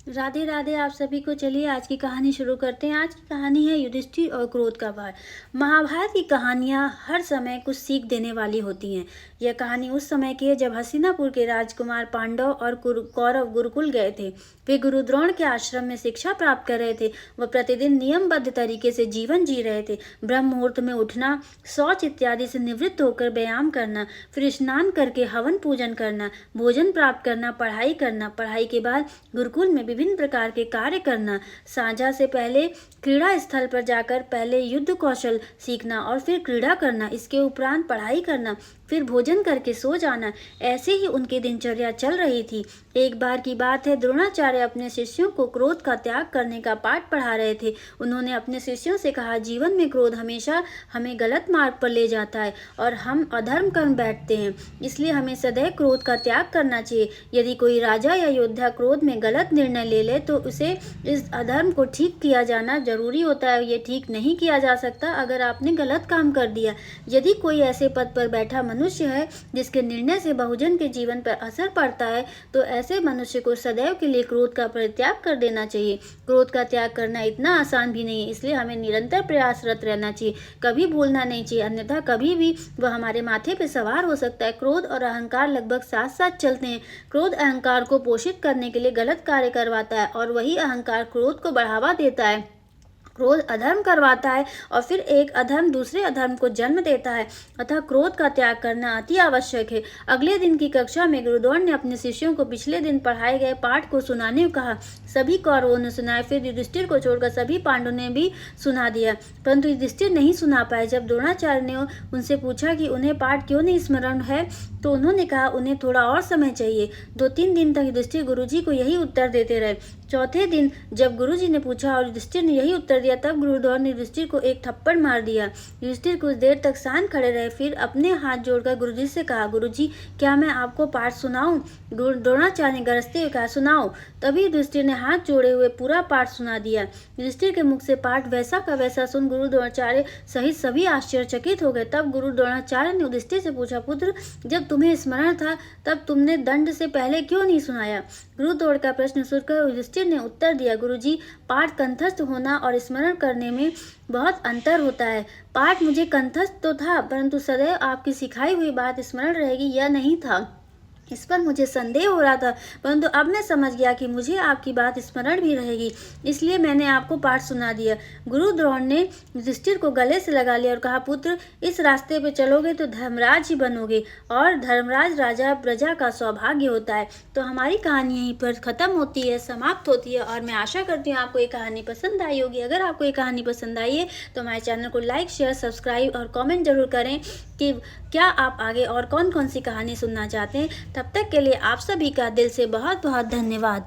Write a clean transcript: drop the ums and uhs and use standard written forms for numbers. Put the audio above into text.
राधे राधे आप सभी को। चलिए आज की कहानी शुरू करते हैं। आज की कहानी है युधिष्ठिर और क्रोध का भार। महाभारत की कहानियां हर समय कुछ सीख देने वाली होती हैं। यह कहानी उस समय की है जब हस्तिनापुर के राजकुमार पांडव और कौरव गुरुकुल गए थे। वे गुरु द्रोण के आश्रम में शिक्षा प्राप्त कर रहे थे। वह प्रतिदिन नियमबद्ध तरीके से जीवन जी रहे थे। ब्रह्म मुहूर्त में उठना, शौच इत्यादि से निवृत्त होकर व्यायाम करना, फिर स्नान करके हवन पूजन करना, भोजन प्राप्त करना, पढ़ाई के बाद गुरुकुल में विभिन्न प्रकार के कार्य करना, साझा से पहले क्रीड़ा स्थल पर जाकर पहले युद्ध कौशल सीखना और फिर क्रीड़ा करना, इसके उपरांत पढ़ाई करना, फिर भोजन करके सो जाना। ऐसे ही उनकी दिनचर्या चल रही थी। एक बार की बात है, द्रोणाचार्य अपने शिष्यों को क्रोध का त्याग करने का पाठ पढ़ा रहे थे। उन्होंने अपने शिष्यों से कहा, जीवन में क्रोध हमेशा हमें गलत मार्ग पर ले जाता है और हम अधर्म कर बैठते हैं। इसलिए हमें सदैव क्रोध का त्याग करना चाहिए। यदि कोई राजा या योद्धा क्रोध में गलत निर्णय ले ले तो उसे इस अधर्म को ठीक किया जाना जरूरी होता है। ये ठीक नहीं किया जा सकता अगर आपने गलत काम कर दिया। यदि कोई ऐसे पद पर बैठा मनुष्य है जिसके निर्णय से बहुजन के जीवन पर असर पड़ता है तो ऐसे मनुष्य को सदैव के लिए क्रोध का परित्याग कर देना चाहिए। क्रोध का त्याग करना इतना आसान भी नहीं है, इसलिए हमें निरंतर प्रयासरत रहना चाहिए, कभी भूलना नहीं चाहिए, अन्यथा कभी भी वह हमारे माथे पे सवार हो सकता है। क्रोध और अहंकार लगभग साथ साथ चलते हैं। क्रोध अहंकार को पोषित करने के लिए गलत कार्य करवाता है और वही अहंकार क्रोध को बढ़ावा देता है। क्रोध अधर्म करवाता है और फिर एक अधर्म दूसरे अधर्म को जन्म देता है। अतः क्रोध का त्याग करना अति आवश्यक है। अगले दिन की कक्षा में गुरुद्रोण ने अपने शिष्यों को पिछले दिन पढ़ाए गए पाठ को सुनाने को कहा। सभी कौरवों ने सुनाए, फिर युधिष्ठिर को छोड़कर सभी पांडवों ने भी सुना दिया, परंतु युधिष्ठिर नहीं सुना पाए। जब द्रोणाचार्य ने उनसे पूछा कि उन्हें पाठ क्यों नहीं स्मरण है तो उन्होंने कहा उन्हें थोड़ा और समय चाहिए। 2-3 दिन तक युधिष्ठिर गुरुजी को यही उत्तर देते रहे। चौथे दिन जब गुरुजी ने पूछा और युधिष्ठिर ने यही उत्तर दिया, तब गुरुद्रोण ने युधिष्ठिर को एक थप्पड़ मार दिया। युधिष्ठिर कुछ देर तक शांत खड़े रहे, फिर अपने हाथ जोड़कर गुरुजी से कहा, गुरुजी क्या मैं आपको पाठ सुनाऊं? द्रोणाचार्य ने गरजते हुए कहा, सुनाओ। तभी युधिष्ठिर ने हाथ जोड़े हुए पूरा पाठ सुना दिया। युधिष्ठिर के मुख से पाठ वैसा का वैसा सुन गुरु द्रोणाचार्य सहित सभी आश्चर्यचकित हो गए। तब गुरु द्रोणाचार्य ने युधिष्ठिर से पूछा, पुत्र जब तुम्हें स्मरण था तब तुमने दंड से पहले क्यों नहीं सुनाया? गुरु द्रोण का प्रश्न सुनकर युधिष्ठिर ने उत्तर दिया, गुरुजी पाठ कंठस्थ होना और स्मरण करने में बहुत अंतर होता है। पाठ मुझे कंठस्थ तो था, परंतु सदैव आपकी सिखाई हुई बात स्मरण रहेगी यह नहीं था। इस पर मुझे संदेह हो रहा था, परंतु अब मैं समझ गया कि मुझे आपकी बात स्मरण भी रहेगी, इसलिए मैंने आपको पाठ सुना दिया। गुरु द्रोण ने युधिष्ठिर को गले से लगा लिया और कहा, पुत्र इस रास्ते पे चलोगे तो धर्मराज ही बनोगे और धर्मराज राजा प्रजा का सौभाग्य होता है। तो हमारी कहानी यहीं पर खत्म होती है, समाप्त होती है और मैं आशा करती हूँ आपको ये कहानी पसंद आई होगी। अगर आपको ये कहानी पसंद आई है तो हमारे चैनल को लाइक, शेयर, सब्सक्राइब और कॉमेंट जरूर करें कि क्या आप आगे और कौन कौन सी कहानी सुनना चाहते हैं। तब तक के लिए आप सभी का दिल से बहुत बहुत धन्यवाद।